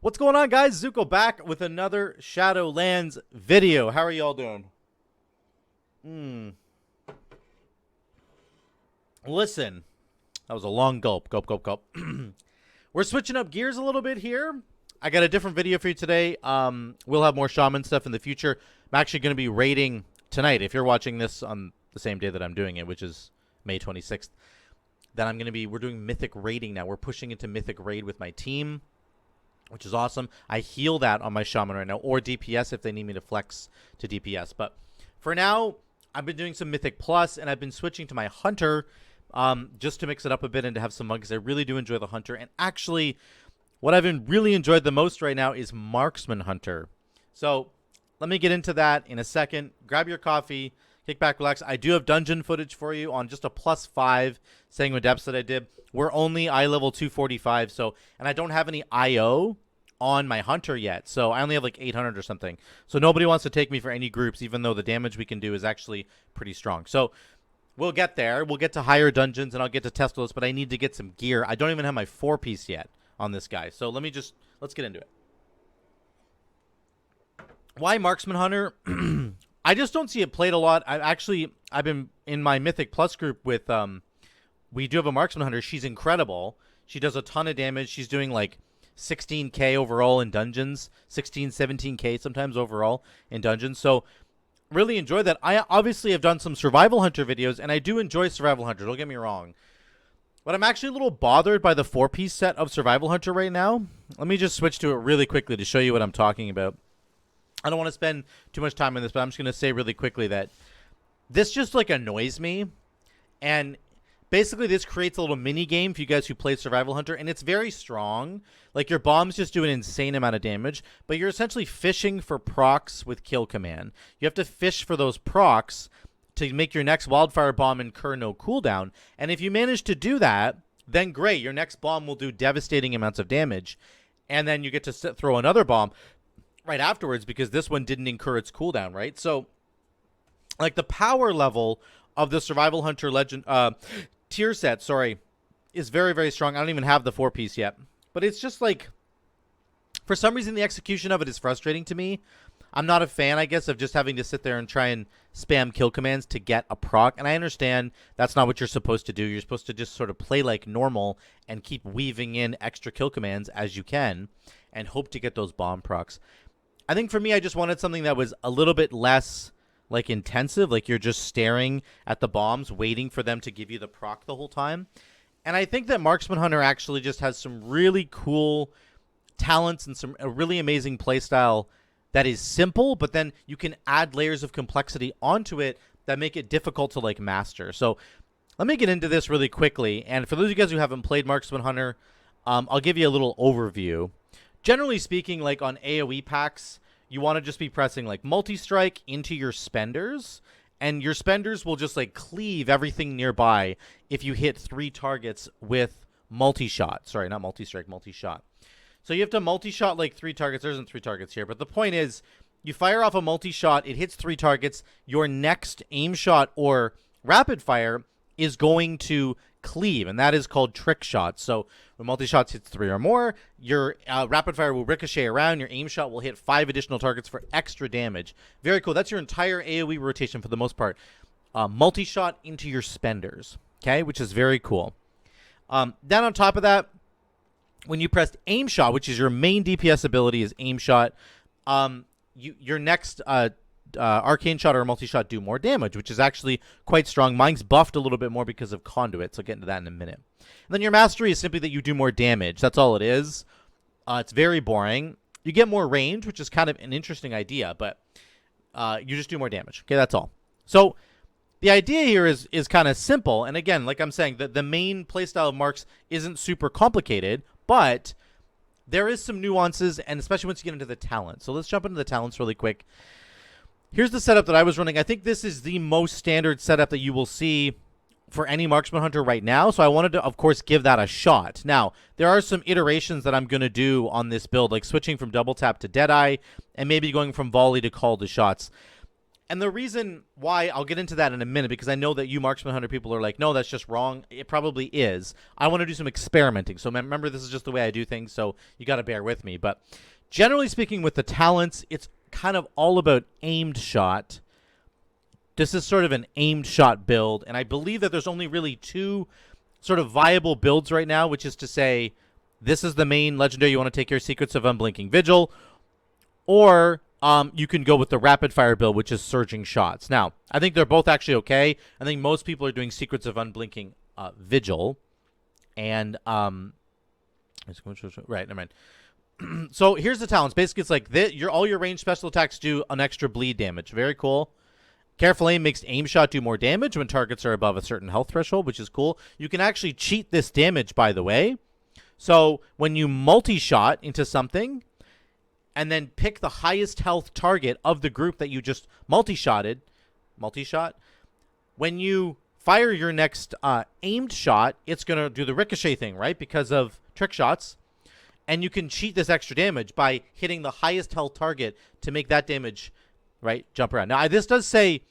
What's going on, guys? Zuko back with another Shadowlands video. How are y'all doing? Listen, that was a long gulp. Gulp, gulp, gulp. We're switching up gears a little bit here. I got a different video for you today. We'll have more shaman stuff in the future. I'm actually going to be raiding tonight. If you're watching this on the same day that I'm doing it, which is May 26th, then we're doing mythic raiding now. We're pushing into mythic raid with my team, which is awesome. I heal that on my shaman right now, or DPS if they need me to flex to DPS. But for now, I've been doing some mythic plus, and I've been switching to my hunter just to mix it up a bit and to have some fun, because I really do enjoy the hunter. And actually, what I've been really enjoyed the most right now is Marksman hunter. So let me get into that in a second. Grab your coffee, kick back, relax. I do have dungeon footage for you on just a +5 Sanguine Depths that I did. We're only eye level 245, and I don't have any IO on my hunter yet, so I only have like 800 or something. So nobody wants to take me for any groups, even though the damage we can do is actually pretty strong. So we'll get there. We'll get to higher dungeons, and I'll get to test those, but I need to get some gear. I don't even have my 4-piece yet on this guy. So let's get into it. Why Marksman Hunter? I just don't see it played a lot. I've been in my Mythic Plus group with, we do have a Marksman Hunter. She's incredible. She does a ton of damage. She's doing like 16k overall in dungeons, 16, 17k sometimes overall in dungeons. So really enjoy that. I obviously have done some survival hunter videos, and I do enjoy survival hunter, don't get me wrong. But I'm actually a little bothered by the 4-piece set of survival hunter right now. Let me just switch to it really quickly to show you what I'm talking about. I don't want to spend too much time on this, but I'm just going to say really quickly that this just like annoys me. And basically this creates a little mini game for you guys who play survival hunter, and it's very strong. Like, your bombs just do an insane amount of damage, but you're essentially fishing for procs with kill command. You have to fish for those procs to make your next wildfire bomb incur no cooldown. And if you manage to do that, then great. Your next bomb will do devastating amounts of damage. And then you get to throw another bomb right afterwards, because this one didn't incur its cooldown, right? So, like, the power level of the survival hunter legend tier set, is very, very strong. I don't even have the 4-piece yet. But it's just like, for some reason, the execution of it is frustrating to me. I'm not a fan, I guess, of just having to sit there and try and spam kill commands to get a proc. And I understand that's not what you're supposed to do. You're supposed to just sort of play like normal and keep weaving in extra kill commands as you can and hope to get those bomb procs. I think for me, I just wanted something that was a little bit less like intensive, like you're just staring at the bombs, waiting for them to give you the proc the whole time. And I think that Marksman Hunter actually just has some really cool talents and a really amazing playstyle that is simple, but then you can add layers of complexity onto it that make it difficult to like master. So let me get into this really quickly. And for those of you guys who haven't played Marksman Hunter, I'll give you a little overview. Generally speaking, like on AOE packs, you want to just be pressing like multi-strike into your spenders, and your spenders will just like cleave everything nearby if you hit 3 targets with multi-shot. Sorry, not multi-strike, multi-shot. So you have to multi-shot like 3 targets. There isn't 3 targets here, but the point is, you fire off a multi-shot, it hits 3 targets. Your next aim shot or rapid fire is going to cleave, and that is called trick shot. So when multi-shots hits 3 or more, your rapid fire will ricochet around. Your aim shot will hit 5 additional targets for extra damage. Very cool. That's your entire AoE rotation for the most part. Multi-shot into your spenders, okay, which is very cool. Then on top of that, when you press aim shot, which is your main DPS ability, is aim shot, your next arcane shot or multi-shot do more damage, which is actually quite strong. Mine's buffed a little bit more because of conduit, so I'll get into that in a minute. And then your mastery is simply that you do more damage. That's all it is. It's very boring. You get more range, which is kind of an interesting idea, but you just do more damage. Okay, that's all. So the idea here is kind of simple. And again, like I'm saying, the main playstyle of Marks isn't super complicated, but there is some nuances, and especially once you get into the talents. So let's jump into the talents really quick. Here's the setup that I was running. I think this is the most standard setup that you will see for any Marksman Hunter right now. So I wanted to, of course, give that a shot. Now, there are some iterations that I'm going to do on this build, like switching from double tap to Deadeye and maybe going from volley to call to shots. And the reason why, I'll get into that in a minute, because I know that you Marksman Hunter people are like, no, that's just wrong. It probably is. I want to do some experimenting. So remember, this is just the way I do things, so you got to bear with me. But generally speaking, with the talents, it's kind of all about aimed shot. This is sort of an aimed shot build, and I believe that there's only really two sort of viable builds right now, which is to say, this is the main legendary you want to take your Secrets of Unblinking Vigil, or you can go with the rapid fire build, which is Surging Shots. Now, I think they're both actually okay. I think most people are doing Secrets of Unblinking Vigil, and right, never mind. So here's the talents. Basically, it's like all your ranged special attacks do an extra bleed damage. Very cool. Careful Aim makes aim shot do more damage when targets are above a certain health threshold, which is cool. You can actually cheat this damage, by the way. So when you multi-shot into something and then pick the highest health target of the group that you just multi-shot, when you fire your next aimed shot, it's going to do the ricochet thing, right? Because of trick shots. And you can cheat this extra damage by hitting the highest health target to make that damage, right, jump around. Now, this does say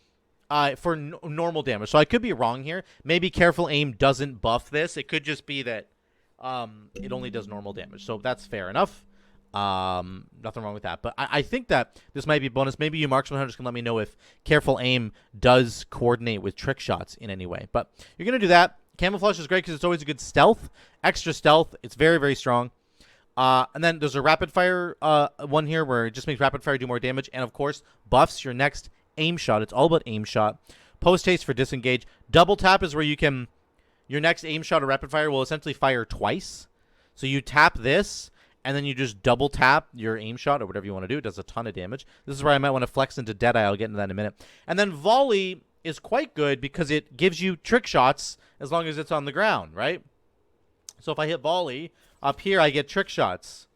for normal damage, so I could be wrong here. Maybe Careful Aim doesn't buff this. It could just be that it only does normal damage, so that's fair enough. Nothing wrong with that. But I think that this might be a bonus. Maybe you Marksman Hunters can let me know if Careful Aim does coordinate with trick shots in any way. But you're going to do that. Camouflage is great because it's always a good stealth. Extra stealth. It's very, very strong. And then there's a rapid fire one here where it just makes rapid fire do more damage. And, of course, buffs your next aim shot. It's all about aim shot. Post haste for disengage. Double tap is where you can... Your next aim shot or rapid fire will essentially fire twice. So you tap this, and then you just double tap your aim shot or whatever you want to do. It does a ton of damage. This is where I might want to flex into Deadeye. I'll get into that in a minute. And then volley is quite good because it gives you trick shots as long as it's on the ground, right? So if I hit volley, up here I get trick shots,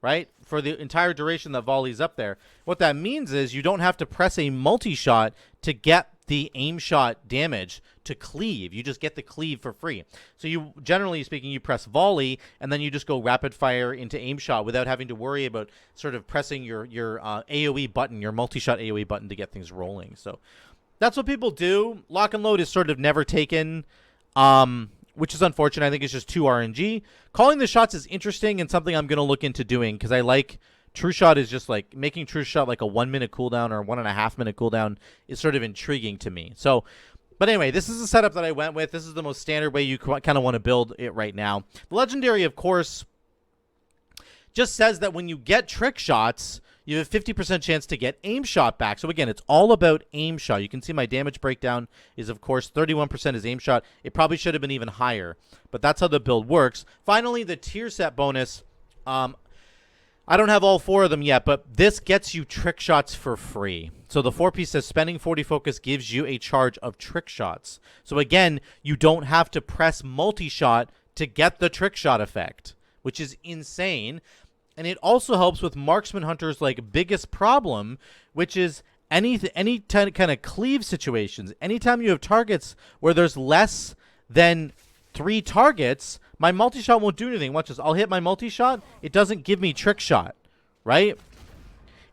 right? For the entire duration that volley's up there. What that means is you don't have to press a multi-shot to get the aim shot damage to cleave. You just get the cleave for free. So you, generally speaking, you press volley and then you just go rapid fire into aim shot without having to worry about sort of pressing your AOE button, your multi-shot AOE button to get things rolling. So that's what people do. Lock and load is sort of never taken, which is unfortunate. I think it's just too RNG. Calling the shots is interesting and something I'm going to look into doing because I like True Shot is just like making True Shot like a 1 minute cooldown or 1.5 minute cooldown is sort of intriguing to me. So, but anyway, this is the setup that I went with. This is the most standard way you kind of want to build it right now. The Legendary, of course, just says that when you get trick shots, you have a 50% chance to get aim shot back. So again, it's all about aim shot. You can see my damage breakdown is, of course, 31% is aim shot. It probably should have been even higher, but that's how the build works. Finally, the tier set bonus. I don't have all 4 of them yet, but this gets you trick shots for free. So the 4-piece says spending 40 focus gives you a charge of trick shots. So again, you don't have to press multi-shot to get the trick shot effect, which is insane. And it also helps with Marksman Hunter's like biggest problem, which is any kind of cleave situations. Anytime you have targets where there's less than 3 targets, my multi-shot won't do anything. Watch this. I'll hit my multi-shot. It doesn't give me trick shot, right?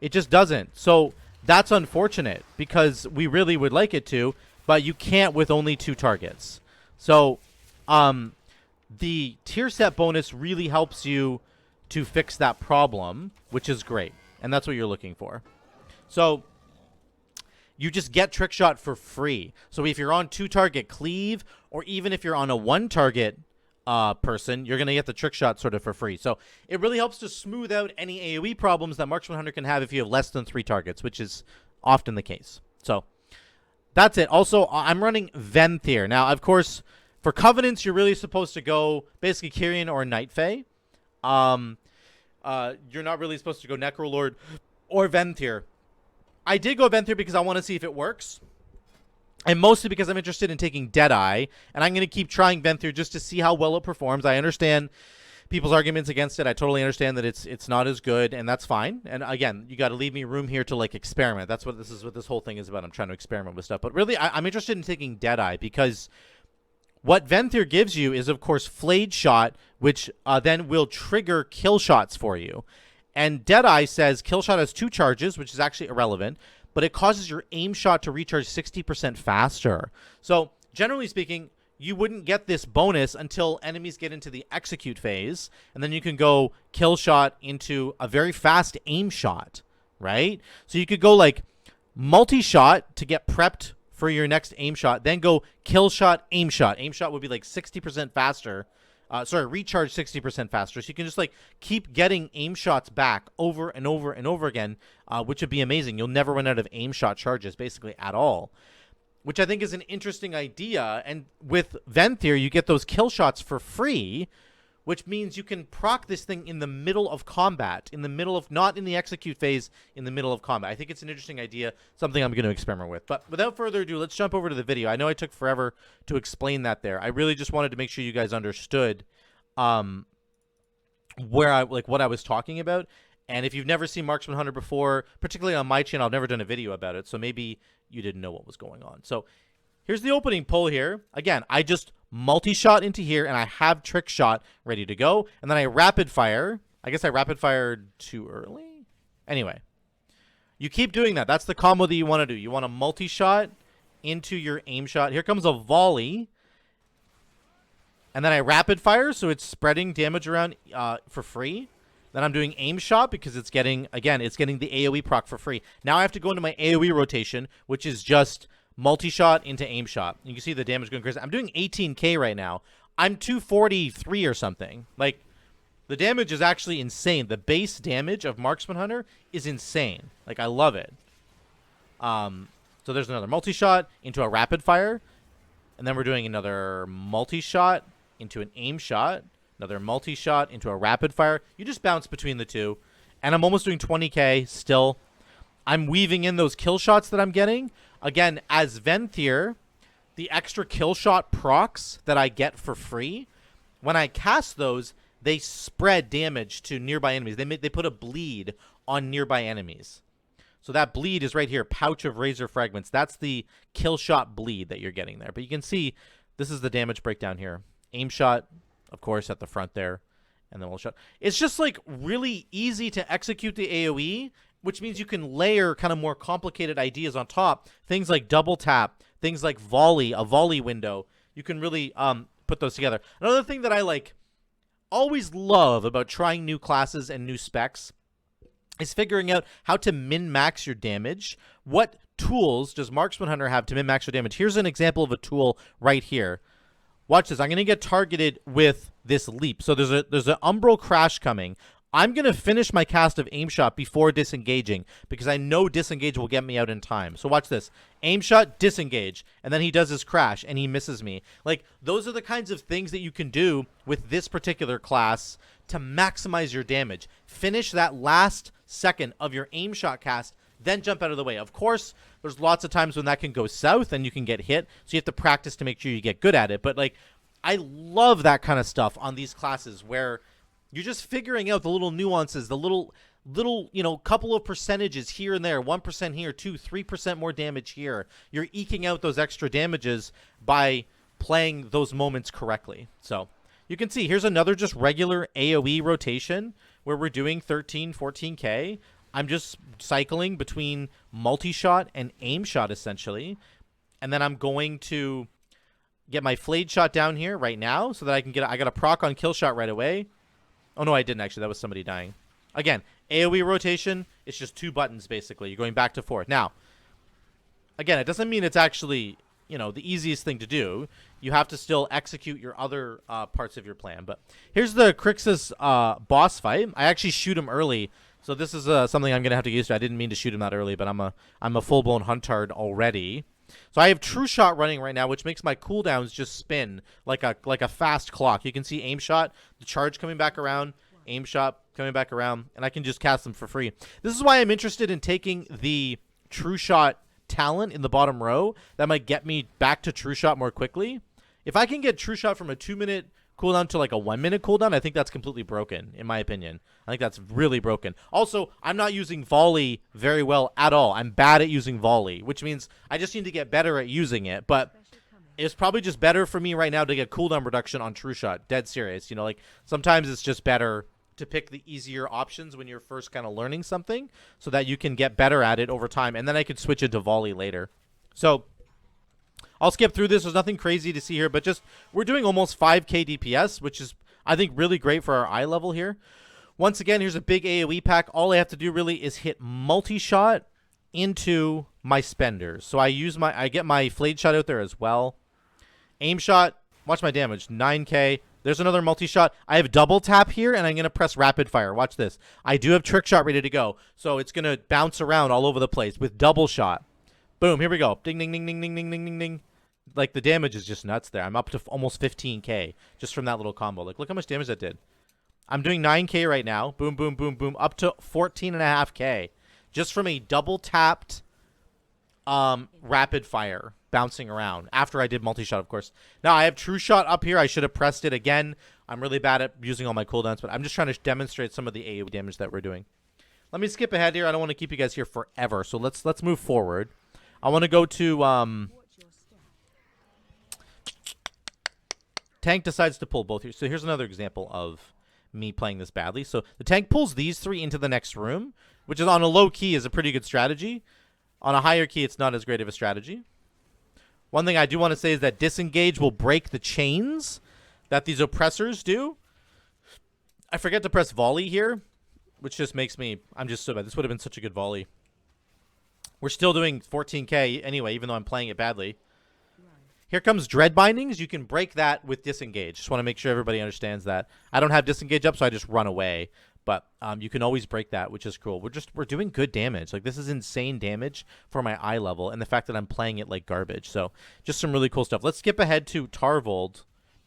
It just doesn't. So that's unfortunate because we really would like it to, but you can't with only 2 targets. So the tier set bonus really helps you to fix that problem, which is great. And that's what you're looking for. So you just get trick shot for free. So if you're on 2 target cleave, or even if you're on a 1 target person, you're going to get the trick shot sort of for free. So it really helps to smooth out any AoE problems that Marksman Hunter can have if you have less than 3 targets, which is often the case. So that's it. Also, I'm running Venthyr. Now, of course, for Covenants, you're really supposed to go basically Kyrian or Night Fae. You're not really supposed to go Necrolord or Venthyr. I did go Venthyr because I want to see if it works. And mostly because I'm interested in taking Deadeye. And I'm going to keep trying Venthyr just to see how well it performs. I understand people's arguments against it. I totally understand that it's not as good, and that's fine. And again, you got to leave me room here to like experiment. That's what this whole thing is about. I'm trying to experiment with stuff. But really, I'm interested in taking Deadeye because what Venthyr gives you is, of course, Flayed Shot, which then will trigger kill shots for you. And Deadeye says kill shot has 2 charges, which is actually irrelevant. but it causes your aim shot to recharge 60% faster. So generally speaking, you wouldn't get this bonus until enemies get into the execute phase, and then you can go kill shot into a very fast aim shot, right? So you could go like multi-shot to get prepped for your next aim shot, then go kill shot, aim shot. Aim shot would be like 60% faster. Recharge 60% faster. So you can just like keep getting aim shots back over and over and over again, which would be amazing. You'll never run out of aim shot charges basically at all, which I think is an interesting idea. And with Venthyr, you get those kill shots for free, which means you can proc this thing in the middle of combat, in the middle of, not in the execute phase, in the middle of combat. I think it's an interesting idea, something I'm going to experiment with. But without further ado, let's jump over to the video. I know I took forever to explain that there. I really just wanted to make sure you guys understood what I was talking about. And if you've never seen Marksman Hunter before, particularly on my channel, I've never done a video about it, so maybe you didn't know what was going on. So here's the opening pull here. Again, I just multi-shot into here, and I have trick shot ready to go. And then I rapid fire. I guess I rapid fired too early. Anyway, you keep doing that. That's the combo that you want to do. You want to multi-shot into your aim shot. Here comes a volley. And then I rapid fire, so it's spreading damage around for free. Then I'm doing aim shot because it's getting, again, it's getting the AoE proc for free. Now I have to go into my AoE rotation, which is just multi-shot into aim shot. You can see the damage going crazy. I'm doing 18k right now. I'm 243 or something. Like, the damage is actually insane. The base damage of Marksman Hunter is insane. Like, I love it. So there's another multi-shot into a rapid fire. And then we're doing another multi-shot into an aim shot. Another multi-shot into a rapid fire. You just bounce between the two. And I'm almost doing 20k still. I'm weaving in those kill shots that I'm getting. Again, as Venthyr, the extra kill shot procs that I get for free, when I cast those, they spread damage to nearby enemies. They put a bleed on nearby enemies. So that bleed is right here, Pouch of Razor Fragments. That's the kill shot bleed that you're getting there. But you can see this is the damage breakdown here. Aim shot, of course, at the front there. And then we'll shot. It's just like really easy to execute the AoE, which means you can layer kind of more complicated ideas on top. Things like double tap, things like volley, a volley window. You can really put those together. Another thing that I like always love about trying new classes and new specs is figuring out how to min-max your damage. What tools does Marksman Hunter have to min-max your damage? Here's an example of a tool right here. Watch this. I'm going to get targeted with this leap. So there's an umbral crash coming. I'm going to finish my cast of aim shot before disengaging because I know disengage will get me out in time. So watch this. Aim shot, disengage. And then he does his crash and he misses me. Like, those are the kinds of things that you can do with this particular class to maximize your damage. Finish that last second of your aim shot cast, then jump out of the way. Of course, there's lots of times when that can go south and you can get hit. So you have to practice to make sure you get good at it. But, like, I love that kind of stuff on these classes where you're just figuring out the little nuances, the little, you know, couple of percentages here and there, 1% here, 3% more damage here. You're eking out those extra damages by playing those moments correctly. So you can see here's another just regular AoE rotation where we're doing 13, 14k. I'm just cycling between multi-shot and aim shot essentially. And then I'm going to get my flayed shot down here right now so that I can get, I got a proc on kill shot right away. Oh, no, I didn't, actually. That was somebody dying. Again, AoE rotation, it's just 2 buttons, basically. You're going back to forth. Now, again, it doesn't mean it's actually, you know, the easiest thing to do. You have to still execute your other parts of your plan. But here's the Kryxis boss fight. I actually shoot him early, so this is something I'm going to have to get used to. I didn't mean to shoot him that early, but I'm a full-blown huntard already. So I have True Shot running right now, which makes my cooldowns just spin like a fast clock. You can see aim shot, the charge coming back around, aim shot coming back around, and I can just cast them for free. This is why I'm interested in taking the True Shot talent in the bottom row. That might get me back to True Shot more quickly. If I can get True Shot from a 2-minute cooldown to like a 1-minute cooldown, I think that's completely broken, in my opinion. I think that's really broken. Also, I'm not using volley very well at all. I'm bad at using volley, which means I just need to get better at using it. But it's probably just better for me right now to get cooldown reduction on True Shot. Dead serious. You know, like, sometimes it's just better to pick the easier options when you're first kind of learning something so that you can get better at it over time. And then I could switch into volley later. So I'll skip through this. There's nothing crazy to see here, but just we're doing almost 5k DPS, which is, I think, really great for our eye level here. Once again, here's a big AoE pack. All I have to do really is hit multi-shot into my spenders. So I get my flayed shot out there as well. Aim shot, watch my damage, 9k. There's another multi-shot. I have double tap here, and I'm going to press rapid fire. Watch this. I do have trick shot ready to go, so it's going to bounce around all over the place with double shot. Boom, here we go. Ding, ding, ding, ding, ding, ding, ding, ding, ding. Like, the damage is just nuts there. I'm up to almost 15k just from that little combo. Like, look how much damage that did. I'm doing 9k right now. Boom, boom, boom, boom. Up to 14.5k just from a double-tapped rapid fire bouncing around after I did multi-shot, of course. Now, I have true shot up here. I should have pressed it again. I'm really bad at using all my cooldowns, but I'm just trying to demonstrate some of the AoE damage that we're doing. Let me skip ahead here. I don't want to keep you guys here forever, so let's move forward. I want to go to tank decides to pull both here. So here's another example of me playing this badly. So the tank pulls these three into the next room, which is on a low key is a pretty good strategy. On a higher key, it's not as great of a strategy. One thing I do want to say is that disengage will break the chains that these oppressors do. I forget to press volley here, which just makes me, I'm just so bad. This would have been such a good volley. We're still doing 14k anyway, even though I'm playing it badly. Here comes Dread Bindings. You can break that with Disengage. Just want to make sure everybody understands that. I don't have Disengage up, so I just run away. But you can always break that, which is cool. We're doing good damage. Like, this is insane damage for my eye level, and the fact that I'm playing it like garbage. So just some really cool stuff. Let's skip ahead to Tarvold.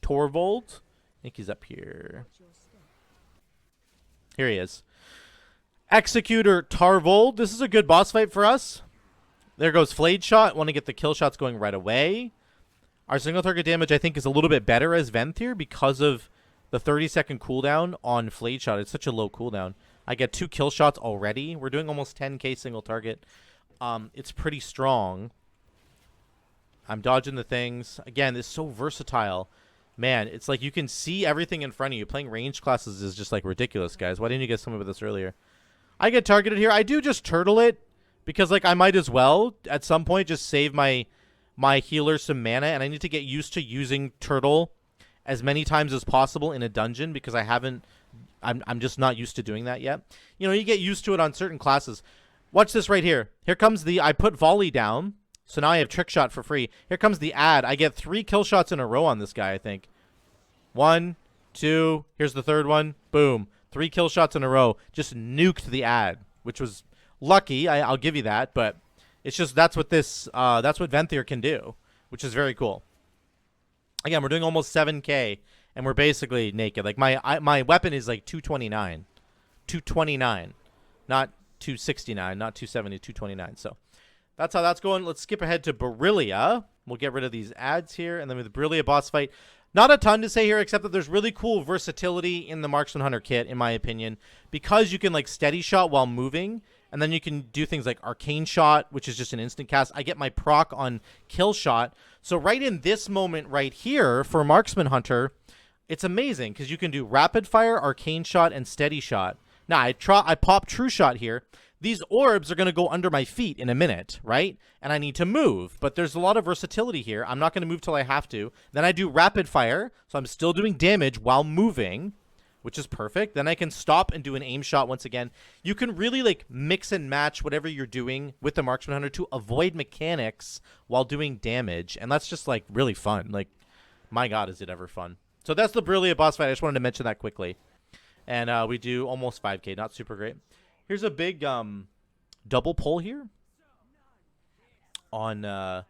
I think he's up here. Here he is. Executor Tarvold. This is a good boss fight for us. There goes Flayed Shot. Want to get the kill shots going right away. Our single target damage, I think, is a little bit better as Venthyr because of the 30-second cooldown on Flayed Shot. It's such a low cooldown. I get 2 kill shots already. We're doing almost 10k single target. It's pretty strong. I'm dodging the things. Again, it's so versatile. Man, it's like you can see everything in front of you. Playing ranged classes is just like ridiculous, guys. Why didn't you guys tell me about this earlier? I get targeted here. I do just turtle it because, like, I might as well at some point just save my healer some mana, and I need to get used to using turtle as many times as possible in a dungeon because I'm just not used to doing that yet. You know, you get used to it on certain classes. Watch this right here. Here comes I put volley down, so now I have trick shot for free. Here comes the ad. I get 3 kill shots in a row on this guy, I think. 1, 2, here's the third one. Boom. 3 kill shots in a row. Just nuked the ad, which was lucky. I'll give you that, but it's just that's what Venthyr can do, which is very cool. Again, we're doing almost 7k, and we're basically naked. Like, my weapon is like 229. 229. Not 269, not 270, 229. So that's how that's going. Let's skip ahead to Beryllia. We'll get rid of these ads here, and then with the Beryllia boss fight, not a ton to say here, except that there's really cool versatility in the Marksman Hunter kit, in my opinion, because you can, like, steady shot while moving, and then you can do things like Arcane Shot, which is just an instant cast. I get my proc on Kill Shot. So right in this moment right here for Marksman Hunter, it's amazing because you can do Rapid Fire, Arcane Shot, and Steady Shot. Now, I pop True Shot here. These orbs are going to go under my feet in a minute, right? And I need to move, but there's a lot of versatility here. I'm not going to move till I have to. Then I do Rapid Fire, so I'm still doing damage while moving, which is perfect. Then I can stop and do an aim shot once again. You can really, like, mix and match whatever you're doing with the Marksman Hunter to avoid mechanics while doing damage, and that's just, like, really fun. Like, my God, is it ever fun. So that's the Beryllia boss fight. I just wanted to mention that quickly. And we do almost 5k, not super great. Here's a big double pull here on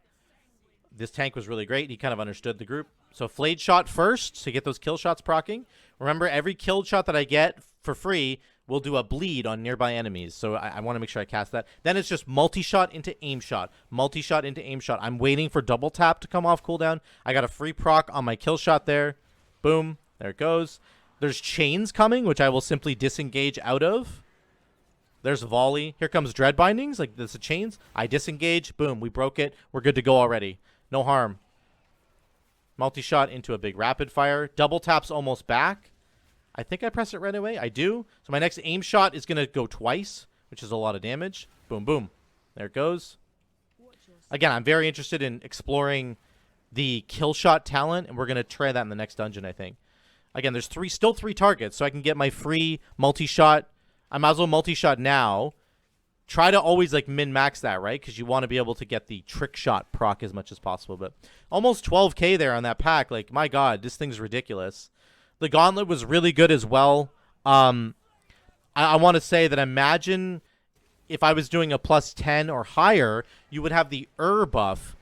this tank was really great. He kind of understood the group. So Flayed Shot first to get those kill shots proccing. Remember, every kill shot that I get for free will do a bleed on nearby enemies. So I want to make sure I cast that. Then it's just multi-shot into aim shot. Multi-shot into aim shot. I'm waiting for double tap to come off cooldown. I got a free proc on my kill shot there. Boom. There it goes. There's chains coming, which I will simply disengage out of. There's volley. Here comes Dread Bindings. Like, this is chains. I disengage. Boom. We broke it. We're good to go already. No harm. Multi-shot into a big rapid fire. Double taps almost back. I think I press it right away. I do. So my next aim shot is going to go twice, which is a lot of damage. Boom, boom. There it goes. Again, I'm very interested in exploring the kill shot talent, and we're going to try that in the next dungeon, I think. Again, there's still three targets, so I can get my free multi-shot. I might as well multi-shot now. Try to always, like, min-max that, right? Because you want to be able to get the trick shot proc as much as possible. But almost 12k there on that pack. Like, my God, this thing's ridiculous. The Gauntlet was really good as well. I want to say that imagine if I was doing a plus 10 or higher, you would have the buff.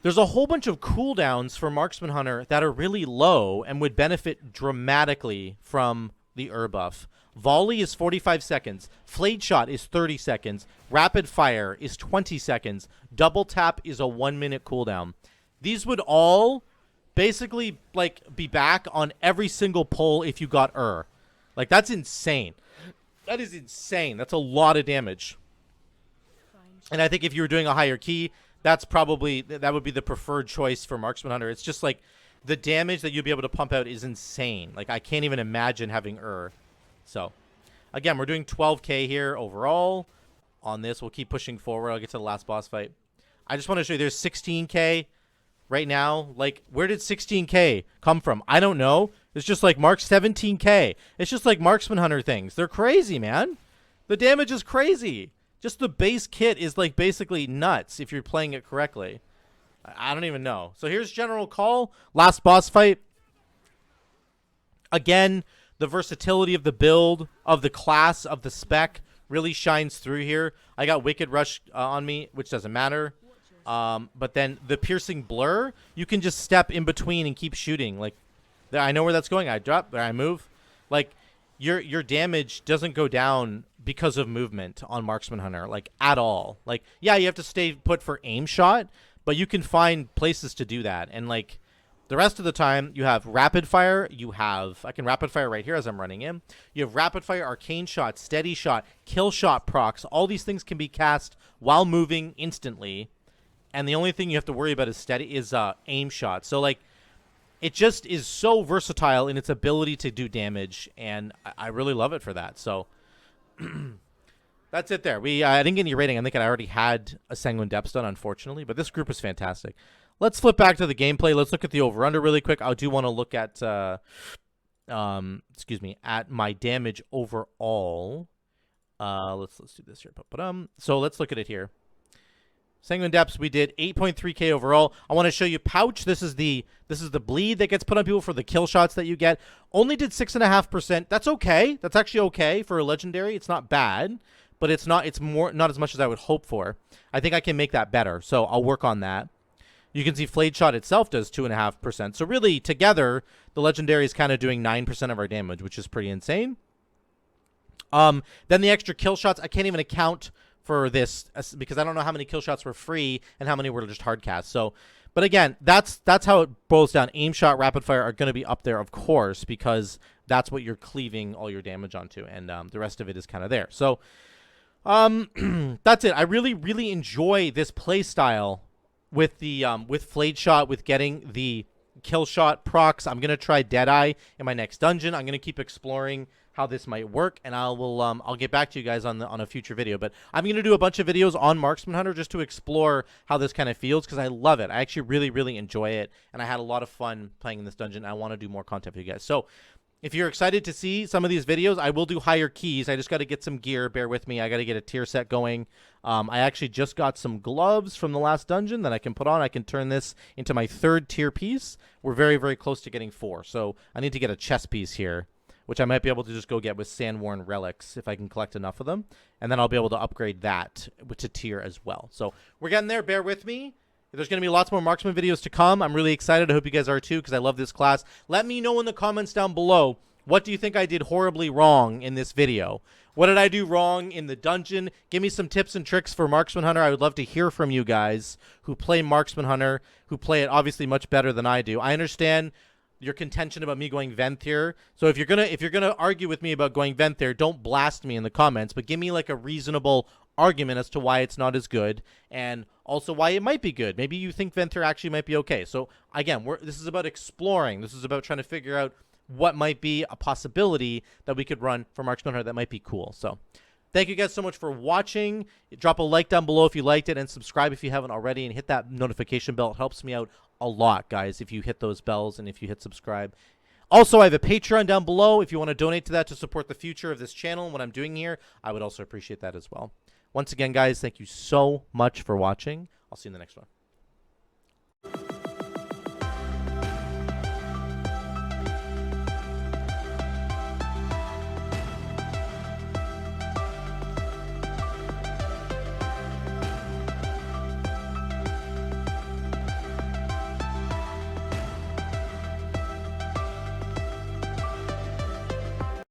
There's a whole bunch of cooldowns for Marksman Hunter that are really low and would benefit dramatically from the buff. Volley is 45 seconds. Flayed Shot is 30 seconds. Rapid Fire is 20 seconds. Double Tap is a 1-minute cooldown. These would all basically, like, be back on every single pull if you got Like, that's insane. That is insane. That's a lot of damage. And I think if you were doing a higher key, that would be the preferred choice for Marksman Hunter. It's just like the damage that you'd be able to pump out is insane. Like, I can't even imagine having So, again, we're doing 12k here overall on this. We'll keep pushing forward. I'll get to the last boss fight. I just want to show you there's 16k right now. Like, where did 16k come from? I don't know. It's just like Mark 17k. It's just like Marksman Hunter things. They're crazy, man. The damage is crazy. Just the base kit is, like, basically nuts if you're playing it correctly. I don't even know. So here's General Kaal. Last boss fight. Again, the versatility of the build, of the class, of the spec really shines through here. I got Wicked Rush on me, which doesn't matter. But then the Piercing Blur, you can just step in between and keep shooting. Like, I know where that's going. I drop, there I move. Like, your damage doesn't go down because of movement on Marksman Hunter, like, at all. Like, yeah, you have to stay put for aim shot, but you can find places to do that. And, like, the rest of the time, you have Rapid Fire. I can Rapid Fire right here as I'm running in. You have Rapid Fire, Arcane Shot, Steady Shot, Kill Shot procs. All these things can be cast while moving instantly. And the only thing you have to worry about is aim shot. So, like, it just is so versatile in its ability to do damage, and I really love it for that. So, that's it there. I didn't get any rating. I think I already had a Sanguine Depths done, unfortunately, but this group is fantastic. Let's flip back to the gameplay. Let's look at the over-under really quick. I do want to look at, at my damage overall. Let's do this here. So let's look at it here. Sanguine Depths, we did 8.3k overall. I want to show you Pouch. This is the bleed that gets put on people for the kill shots that you get. Only did 6.5%. That's okay. That's actually okay for a legendary. It's not bad, but it's not as much as I would hope for. I think I can make that better, so I'll work on that. You can see Flayed Shot itself does 2.5%. So really, together, the legendary is kind of doing 9% of our damage, which is pretty insane. Then the extra kill shots, I can't even account for this because I don't know how many kill shots were free and how many were just hard cast. So, but again, that's how it boils down. Aim shot, rapid fire are going to be up there, of course, because that's what you're cleaving all your damage onto, and the rest of it is kind of there. So, that's it. I really, really enjoy this play style with the with Flayed Shot, with getting the kill shot procs. I'm gonna try Deadeye in my next dungeon. I'm gonna keep exploring how this might work, and I'll get back to you guys on a future video. But I'm gonna do a bunch of videos on Marksman Hunter just to explore how this kind of feels, because I love it. I actually really, really enjoy it, and I had a lot of fun playing in this dungeon. I want to do more content for you guys. So if you're excited to see some of these videos, I will do higher keys. I just got to get some gear. Bear with me. I got to get a tier set going. I actually just got some gloves from the last dungeon that I can put on. I can turn this into my 3rd tier piece. We're very, very close to getting 4. So I need to get a chest piece here, which I might be able to just go get with Sandworn Relics if I can collect enough of them. And then I'll be able to upgrade that to tier as well. So we're getting there. Bear with me. There's going to be lots more Marksman videos to come. I'm really excited. I hope you guys are too, because I love this class. Let me know in the comments down below, what do you think I did horribly wrong in this video? What did I do wrong in the dungeon? Give me some tips and tricks for Marksman Hunter. I would love to hear from you guys who play Marksman Hunter, who play it obviously much better than I do. I understand your contention about me going Venthyr. So if you're gonna argue with me about going Venthyr, don't blast me in the comments, but give me like a reasonable argument as to why it's not as good, and also why it might be good. Maybe you think Venthyr actually might be okay. So again, this is about exploring. This is about trying to figure out what might be a possibility that we could run for Marksman Hunter that might be cool. So thank you guys so much for watching. Drop a like down below if you liked it, and subscribe if you haven't already, and hit that notification bell. It helps me out a lot, guys, if you hit those bells and if you hit subscribe. Also, I have a Patreon down below. If you want to donate to that to support the future of this channel and what I'm doing here, I would also appreciate that as well. Once again, guys, thank you so much for watching. I'll see you in the next one.